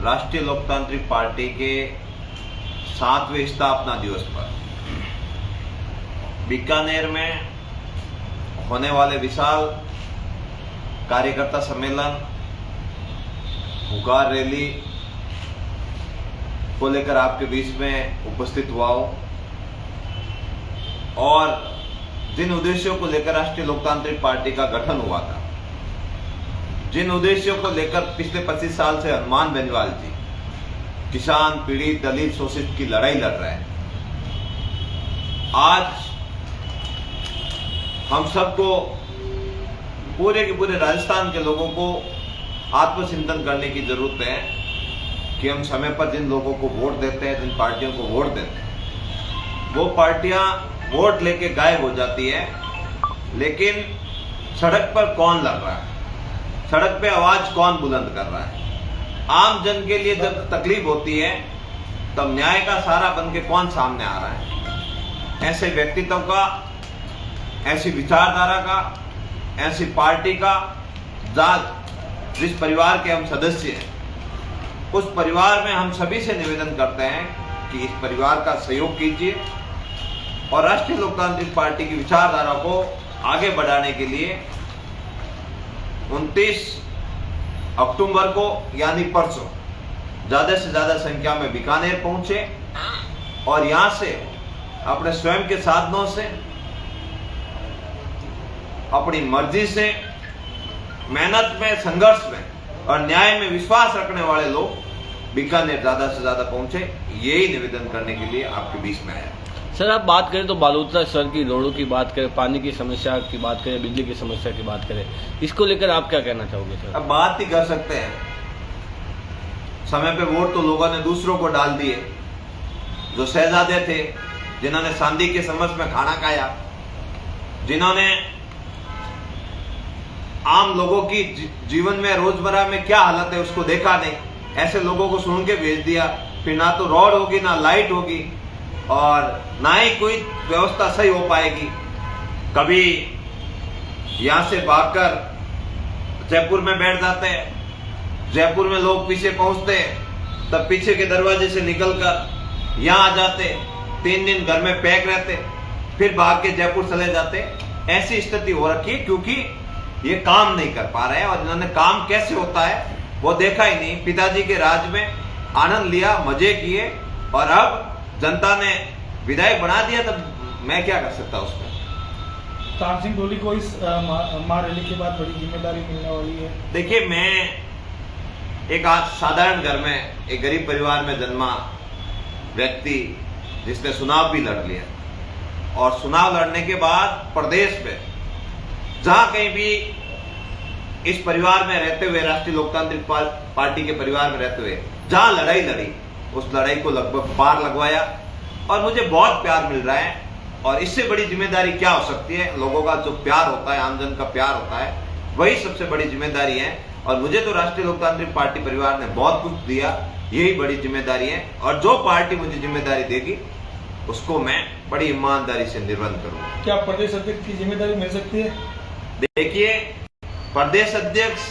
राष्ट्रीय लोकतांत्रिक पार्टी के 7वें स्थापना दिवस पर बीकानेर में होने वाले विशाल कार्यकर्ता सम्मेलन, हुंकार रैली को लेकर आपके बीच में उपस्थित हुआ हूं और जिन उद्देश्यों को लेकर राष्ट्रीय लोकतांत्रिक पार्टी का गठन हुआ था, जिन उद्देश्यों को लेकर पिछले 25 साल से हनुमान बेनीवाल जी किसान, पीड़ित, दलित, शोषित की लड़ाई लड़ रहे हैं, आज हम सबको, पूरे के पूरे राजस्थान के लोगों को आत्मचिंतन करने की जरूरत है कि हम समय पर जिन लोगों को वोट देते हैं, जिन पार्टियों को वोट देते हैं, वो पार्टियां वोट लेके गायब हो जाती है, लेकिन सड़क पर कौन लड़ रहा है, सड़क पे आवाज कौन बुलंद कर रहा है, आम जन के लिए जब तकलीफ होती है तब न्याय का सहारा बन के कौन सामने आ रहा है। ऐसे व्यक्तित्व का, ऐसी विचारधारा का, ऐसी पार्टी का, जिस परिवार के हम सदस्य हैं, उस परिवार में हम सभी से निवेदन करते हैं कि इस परिवार का सहयोग कीजिए और राष्ट्रीय लोकतांत्रिक पार्टी की विचारधारा को आगे बढ़ाने के लिए 29 अक्टूबर को यानी परसों ज्यादा से ज्यादा संख्या में बीकानेर पहुंचे और यहां से अपने स्वयं के साधनों से, अपनी मर्जी से, मेहनत में, संघर्ष में और न्याय में विश्वास रखने वाले लोग बीकानेर ज्यादा से ज्यादा पहुंचे, यही निवेदन करने के लिए आपके बीच में आया। सर, आप बात करें तो बालोतरा शहर की रोडों की बात करें, पानी की समस्या की बात करें, बिजली की समस्या की बात करें, इसको लेकर आप क्या कहना चाहोगे सर? अब बात ही कर सकते हैं, समय पे वोट तो लोगों ने दूसरों को डाल दिए, जो शहजादे थे, जिन्होंने सांदी के समझ में खाना खाया, जिन्होंने आम लोगों की जीवन में, रोजमर्रा में क्या हालत है उसको देखा नहीं, ऐसे लोगों को सुन के भेज दिया, फिर ना तो रोड होगी, ना लाइट होगी और ना ही कोई व्यवस्था सही हो पाएगी। कभी यहां से भागकर जयपुर में बैठ जाते हैं, जयपुर में लोग पीछे पहुंचते हैं, तब पीछे के दरवाजे से निकलकर यहां आ जाते, 3 दिन घर में पैक रहते, फिर भाग के जयपुर चले जाते। ऐसी स्थिति हो रखी है क्योंकि ये काम नहीं कर पा रहे हैं और इन्होंने काम कैसे होता है वो देखा ही नहीं। पिताजी के राज में आनंद लिया, मजे किए और अब जनता ने विधायक बना दिया, तब मैं क्या कर सकता उसमें। तार सिंह ढोली को इस महारैली के बाद बड़ी जिम्मेदारी मिलने वाली है। देखिए, मैं एक आज साधारण घर में, एक गरीब परिवार में जन्मा व्यक्ति जिसने चुनाव भी लड़ लिया और चुनाव लड़ने के बाद प्रदेश में जहां कहीं भी इस परिवार में रहते हुए, राष्ट्रीय लोकतांत्रिक पार्टी के परिवार में रहते हुए जहां लड़ाई लड़ी, उस लड़ाई को लगभग पार लगवाया और मुझे बहुत प्यार मिल रहा है। और इससे बड़ी जिम्मेदारी क्या हो सकती है? लोगों का जो प्यार होता है, आमजन का प्यार होता है, वही सबसे बड़ी जिम्मेदारी है और मुझे तो राष्ट्रीय लोकतांत्रिक पार्टी परिवार ने बहुत कुछ दिया, यही बड़ी जिम्मेदारी है और जो पार्टी मुझे जिम्मेदारी देगी उसको मैं बड़ी ईमानदारी से निर्वहन करूंगा। क्या प्रदेश अध्यक्ष की जिम्मेदारी मिल सकती है? देखिए, प्रदेश अध्यक्ष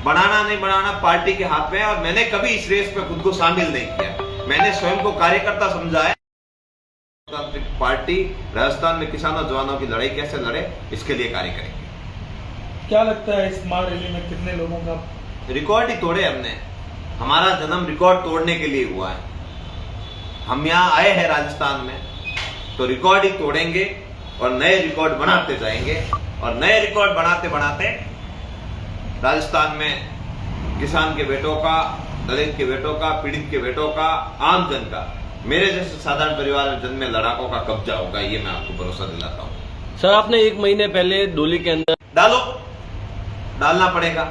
बनाना नहीं बनाना पार्टी के हाथ में है और मैंने कभी इस रेस में खुद को शामिल नहीं किया। मैंने स्वयं को कार्यकर्ता समझा है। लोकतांत्रिक पार्टी राजस्थान में किसानों, जवानों की लड़ाई कैसे लड़े, इसके लिए कार्य करेंगे। क्या लगता है इस महारैली में कितने लोगों का? रिकॉर्ड ही तोड़े हमने। हमारा जन्म रिकॉर्ड तोड़ने के लिए हुआ है। हम यहाँ आए हैं राजस्थान में तो रिकॉर्ड ही तोड़ेंगे और नए रिकॉर्ड बनाते जाएंगे और नए रिकॉर्ड बनाते बनाते राजस्थान में किसान के बेटों का, दलित के बेटों का, पीड़ित के बेटों का, आम जन का, मेरे जैसे साधारण परिवार में जन्मे लड़ाकों का कब्जा होगा, ये मैं आपको भरोसा दिलाता हूँ। सर, आपने 1 महीने पहले डोली के अंदर डालो, डालना पड़ेगा,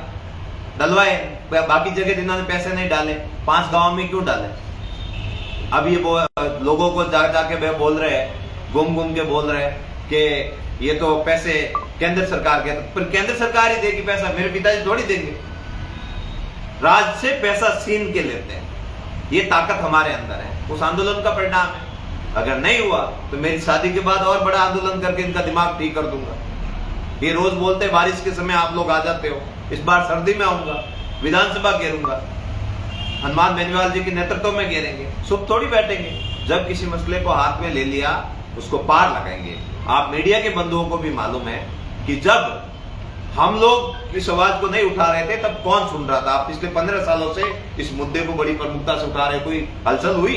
डलवाए। बाकी जगह जिन्होंने पैसे नहीं डाले, 5 गांव में क्यों डाले? अब ये लोगों को जाके बोल रहे हैं, घूम के बोल रहे हैं कि ये तो पैसे केंद्र सरकार के, पर केंद्र सरकार ही देगी पैसा, मेरे पिताजी थोड़ी देंगे। राज्य से पैसा छीन के लेते हैं, ये ताकत हमारे अंदर है, उस आंदोलन का परिणाम है। अगर नहीं हुआ तो मेरी शादी के बाद और बड़ा आंदोलन करके इनका दिमाग ठीक कर दूंगा। ये रोज बोलते बारिश के समय आप लोग आ जाते हो, इस बार सर्दी में आऊंगा, विधानसभा घेरूंगा। हनुमान बेनीवाल जी के नेतृत्व में घेरेंगे, सुप थोड़ी बैठेंगे। जब किसी मसले को हाथ में ले लिया उसको पार लगाएंगे। आप मीडिया के बंधुओं को भी मालूम है कि जब हम लोग इस आवाज को नहीं उठा रहे थे तब कौन सुन रहा था। आप पिछले 15 सालों से इस मुद्दे को बड़ी प्रमुखता से उठा रहे, कोई हलचल हुई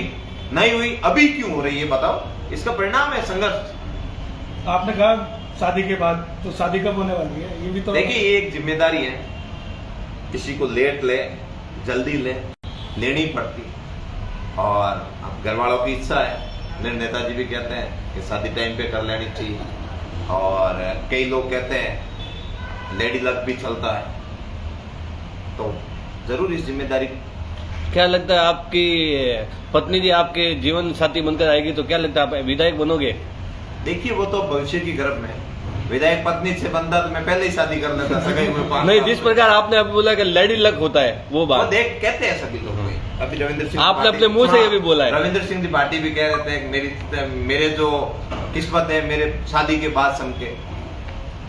नहीं हुई, अभी क्यों हो रही है बताओ? इसका परिणाम है संघर्ष। आपने कहा शादी के बाद, तो शादी कब होने वाली है ये भी तो देखिए, ये एक जिम्मेदारी है, किसी को लेट ले जल्दी लेनी पड़ती, और अब घर वालों की इच्छा है। मेरे नेताजी भी कहते हैं कि शादी टाइम पे कर लेनी चाहिए, और कई लोग कहते हैं लेडी लक भी चलता है, तो जरूर इस जिम्मेदारी। क्या लगता है आपकी पत्नी जी आपके जीवन साथी बनकर आएगी तो क्या लगता है आप विधायक बनोगे? देखिए, वो तो भविष्य की गर्भ में, विधायक पत्नी से बनता तो मैं पहले ही शादी कर लेता, सगाई हुए 5 नहीं, जिस प्रकार आपने अभी बोला कि लेडी लक होता है वो बात देख कहते हैं सभी लोग। अभी रविंद्र सिंह आपने अपने मुंह से ये भी बोला है। रविंद्र सिंह त्रिपाठी भी कह रहे थे कि मेरे जो किस्मत है मेरे शादी के बाद समके।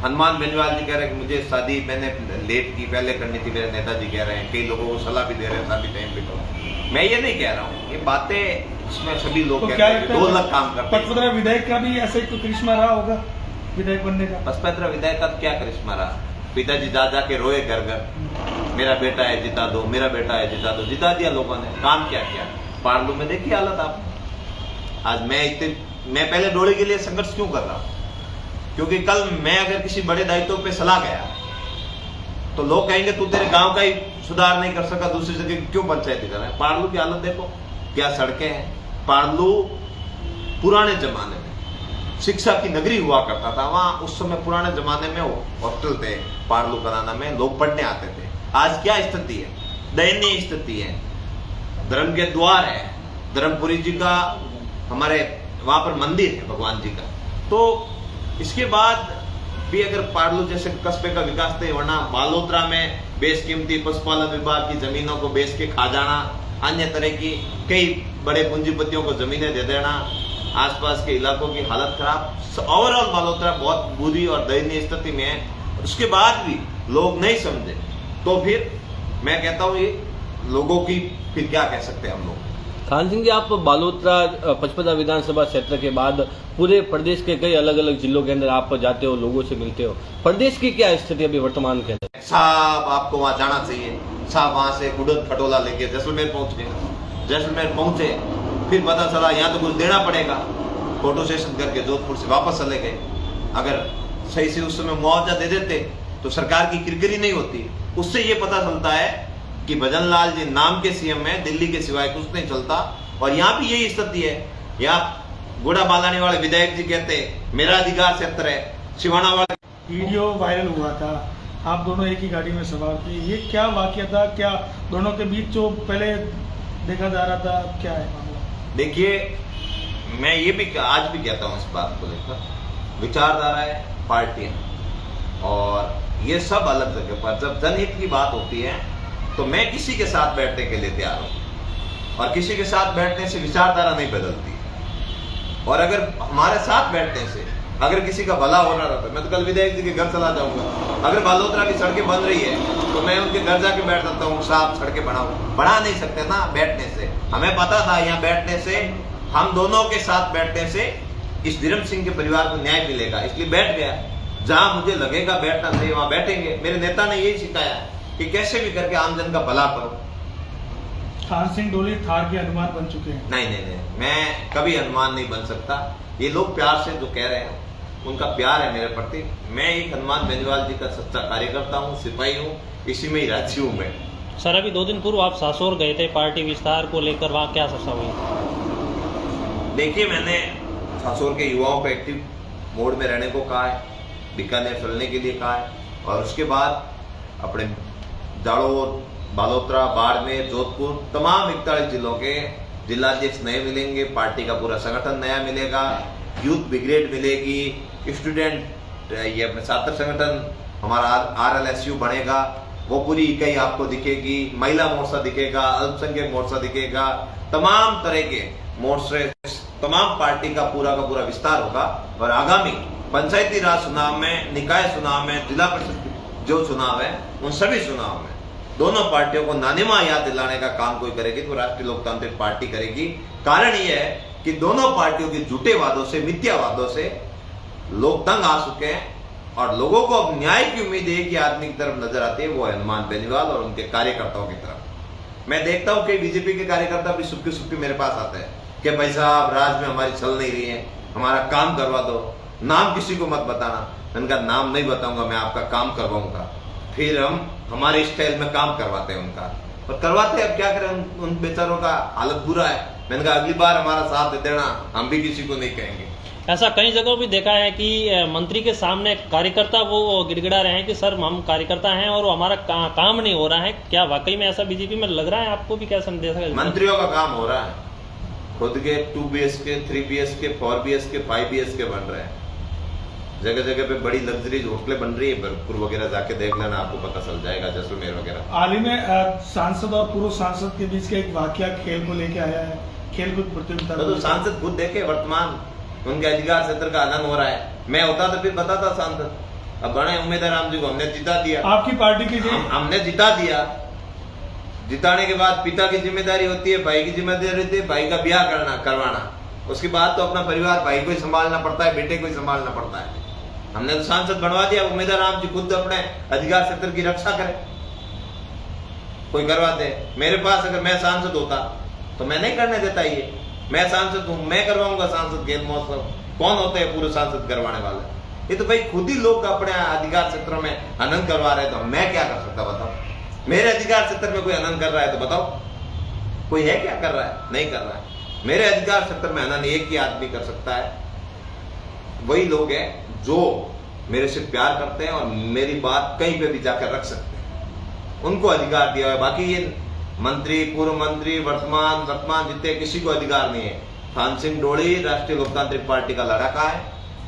हनुमान बेनीवाल जी कह रहे हैं कि मुझे शादी मैंने लेट की, पहले करनी थी, मेरे नेताजी कह रहे हैं। कई लोगों को सलाह भी दे रहे हैं शादी टाइम पे करो। मैं ये नहीं कह रहा हूँ, ये बातें इसमें सभी लोग कहते हैं 2 लाख काम करते हैं। पचपदरा विधायक का भी ऐसे कोई करिश्मा रहा होगा विधायक बनने का? पचपदरा विधायक का क्या करिश्मा रहा? पिताजी जा के रोए घर घर, मेरा बेटा है जिता दो, मेरा बेटा है जिता दो। जिता दिया लोगों ने, काम क्या किया? पार्लू में देखिए हालत आप। आज मैं पहले डोले के लिए संघर्ष क्यों कर रहा हूं? क्योंकि कल मैं अगर किसी बड़े दायित्व पे सलाह गया तो लोग कहेंगे तू तेरे गांव का ही सुधार नहीं कर सका, दूसरी जगह क्यों पंचायती कर रहा है? पार्लू की हालत देखो, क्या सड़कें हैं। पार्लू पुराने जमाने में शिक्षा की नगरी हुआ करता था। वहां उस समय पुराने जमाने में हॉस्टल थे पार्लू कराना में, लोग पढ़ने आते थे। आज क्या स्थिति है? दयनीय स्थिति है। धर्म के द्वार है, धर्मपुरी जी का हमारे वहां पर मंदिर है भगवान जी का। तो इसके बाद भी अगर पार्लू जैसे कस्बे का विकास नहीं, वरना बालोतरा में बेशकीमती पशुपालन विभाग की जमीनों को बेच के खा जाना, अन्य तरह की कई बड़े पूंजीपतियों को जमीनें दे देना, आसपास के इलाकों की हालत खराब। ओवरऑल बालोतरा बहुत बुरी और दयनीय स्थिति में है। उसके बाद भी लोग नहीं समझे तो फिर मैं कहता हूँ ये लोगों की फिर क्या कह सकते हैं हम लोग। खान सिंह जी, आप बालोतरा पचपदरा विधानसभा क्षेत्र के बाद पूरे प्रदेश के कई अलग अलग जिलों के अंदर आप जाते हो, लोगों से मिलते हो। प्रदेश की क्या स्थिति अभी वर्तमान के अंदर? साहब आपको वहां जाना चाहिए। साहब वहां से गुड़द खटोला लेके जैसलमेर पहुंच गए। जैसलमेर पहुंचे, फिर पता चला यहाँ तो कुछ देना पड़ेगा, फोटो सेशन करके जोधपुर से वापस चले गए। अगर सही से उस समय मुआवजा दे देते तो सरकार की किरकिरी नहीं होती। उससे ये पता चलता है कि भजन लाल जी नाम के सीएम है, दिल्ली के सिवाय कुछ नहीं चलता। और यहाँ भी यही स्थिति है। यहाँ गुड़ा बालानी वाले विधायक जी कहते मेरा अधिकार क्षेत्र है, सिवाना वाले। वीडियो वायरल हुआ था, आप दोनों एक ही गाड़ी में सवार थे, ये क्या वाकया था? क्या दोनों के बीच जो पहले देखा जा रहा था, क्या है मामला? देखिए, मैं ये भी आज भी कहता हूँ इस बात को लेकर, विचारधारा है, पार्टियां, और ये सब अलग जगह पर जब जनहित की बात होती है तो मैं किसी के साथ बैठने के लिए तैयार हूं, और किसी के साथ बैठने से विचारधारा नहीं बदलती। और अगर हमारे साथ बैठने से अगर किसी का भला हो रहा था, मैं तो कल विधायक जी के घर चला जाऊंगा। अगर बालोतरा की सड़कें बन रही है तो मैं उनके घर जाके बैठ सकता हूँ, साफ सड़कें बढ़ा नहीं सकते ना बैठने से। हमें पता था यहाँ बैठने से, हम दोनों के साथ बैठने से इस धर्म सिंह के परिवार को न्याय मिलेगा, इसलिए बैठ गया। जहां मुझे लगेगा बैठना चाहिए वहां बैठेंगे। मेरे नेता ने यही सिखाया कि कैसे भी करके आमजन का भला करो। खान सिंह ढोली थार के हनुमान बन चुके हैं। नहीं, मैं कभी हनुमान नहीं बन सकता। ये लोग प्यार से जो कह रहे हैं उनका प्यार है मेरे प्रति। मैं एक हनुमान बेनीवाल जी का सच्चा कार्यकर्ता हूँ, सिपाही हूँ, इसी में ही राज्य हूँ मैं। सर, अभी 2 दिन पूर्व आप सासोर गए थे पार्टी विस्तार को लेकर, वहाँ क्या चर्चा हुई? देखिए, मैंने सासोर के युवाओं को एक्टिव मोड में रहने को कहा है, बीकानेर चलने के लिए कहा है, और उसके बाद अपने जालोर, बालोतरा, बाड़मेर, जोधपुर, तमाम 41 जिलों के जिलाध्यक्ष नए मिलेंगे, पार्टी का पूरा संगठन नया मिलेगा, यूथ ब्रिगेड मिलेगी, स्टूडेंट ये अपने छात्र संगठन हमारा RLSU बनेगा, वो पूरी इकाई आपको दिखेगी, महिला मोर्चा दिखेगा, अल्पसंख्यक मोर्चा दिखेगा, तमाम तरह के मोर्चे, तमाम पार्टी का पूरा विस्तार होगा। और आगामी पंचायती राज चुनाव में, निकाय चुनाव में, जिला परिषद जो चुनाव है, उन सभी चुनाव में दोनों पार्टियों को नानिमा याद दिलाने का काम कोई करेगी तो राष्ट्रीय लोकतांत्रिक पार्टी करेगी। कारण यह है कि दोनों पार्टियों के झूठे वादों से, मिथ्या वादों से लोग तंग आ चुके हैं और लोगों को अब न्याय की उम्मीद एक ही आदमी की तरफ नजर आती है, वो है हनुमान बेनीवाल और उनके कार्यकर्ताओं की तरफ। मैं देखता हूं कि बीजेपी के कार्यकर्ता भी सुबह मेरे पास आते हैं कि भाई साहब राज में हमारी चल नहीं रही है, हमारा काम करवा दो, नाम किसी को मत बताना। मैंने कहा नाम नहीं बताऊंगा, मैं आपका काम करवाऊंगा, फिर हम हमारे स्टाइल में काम करवाते हैं उनका। और करवाते अब क्या करें, उन बेचारों का हालत बुरा है। मैंने कहा अगली बार हमारा साथ दे देना, हम भी किसी को नहीं कहेंगे। ऐसा कई जगहों भी देखा है कि मंत्री के सामने कार्यकर्ता वो गिड़गिड़ा रहे हैं कि सर हम कार्यकर्ता हैं और हमारा काम नहीं हो रहा है। क्या वाकई में ऐसा बीजेपी में लग रहा है? आपको भी क्या संदेश है? मंत्रियों का काम हो रहा है, खुद के 2 BHK 3 BHK 4 BHK 5 BHK बन रहे हैं। जगह जगह पे बड़ी लग्जरीज होटलें बन रही है, भरतपुर वगैरह जाके देख लेना, आपको पता चल जाएगा, जैसलमेर वगैरह। हाल ही में सांसद और पूर्व सांसद के बीच का एक वाकया खेल को लेके आया है, खेलकूद प्रतियोगिता। तो सांसद खुद देखे, वर्तमान उनके अधिकार क्षेत्र का हनन हो रहा है। मैं होता तो फिर बताता सांसद। अब बड़े उम्मीदवार राम जी को हमने जिता दिया, आपकी पार्टी की हमने जिता दिया। जिताने के बाद पिता की जिम्मेदारी होती है, भाई की जिम्मेदारी होती है भाई का ब्याह करवाना। उसके बाद तो अपना परिवार भाई को ही संभालना पड़ता है, बेटे को ही संभालना पड़ता है। हमने तो सांसद बनवा दिया, उम्मीदवार राम जी खुद अपने अधिकार क्षेत्र की रक्षा करे, कोई करवा दे। मेरे पास अगर मैं सांसद होता तो मैं नहीं करने देता ये। मैं सांसद हूं, मैं करवाऊंगा सांसद खेल महोत्सव। कौन होते हैं पूरे सांसद करवाने वाले? ये तो भाई खुद ही लोग अपने अधिकार क्षेत्रों में हनन करवा रहे, तो मैं क्या कर सकता बताओ? मेरे अधिकार क्षेत्र में कोई हनन कर रहा है तो बताओ, कोई है क्या कर रहा है? नहीं कर रहा है। मेरे अधिकार क्षेत्र में हनन एक ही आदमी कर सकता है, वही लोग हैं जो मेरे से प्यार करते हैं और मेरी बात कहीं पे भी जाकर रख सकते हैं, उनको अधिकार दिया है। बाकी ये मंत्री, पूर्व मंत्री, वर्तमान जितने किसी को अधिकार नहीं है। थान सिंह डोड़ी राष्ट्रीय लोकतांत्रिक पार्टी का लड़ाका है,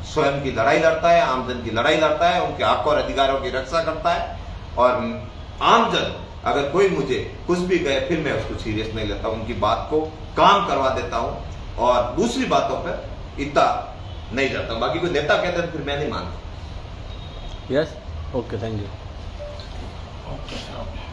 स्वयं की लड़ाई लड़ता है, आमजन की लड़ाई लड़ता है, उनके हक और अधिकारों की रक्षा करता है। और आमजन अगर कोई मुझे कुछ भी कहे फिर मैं उसको सीरियस नहीं लेता, उनकी बात को काम करवा देता हूं और दूसरी बातों पर इतना नहीं जाता। बाकी कोई नेता कहता है फिर मैं नहीं मानता। Yes, okay, thank you. Okay.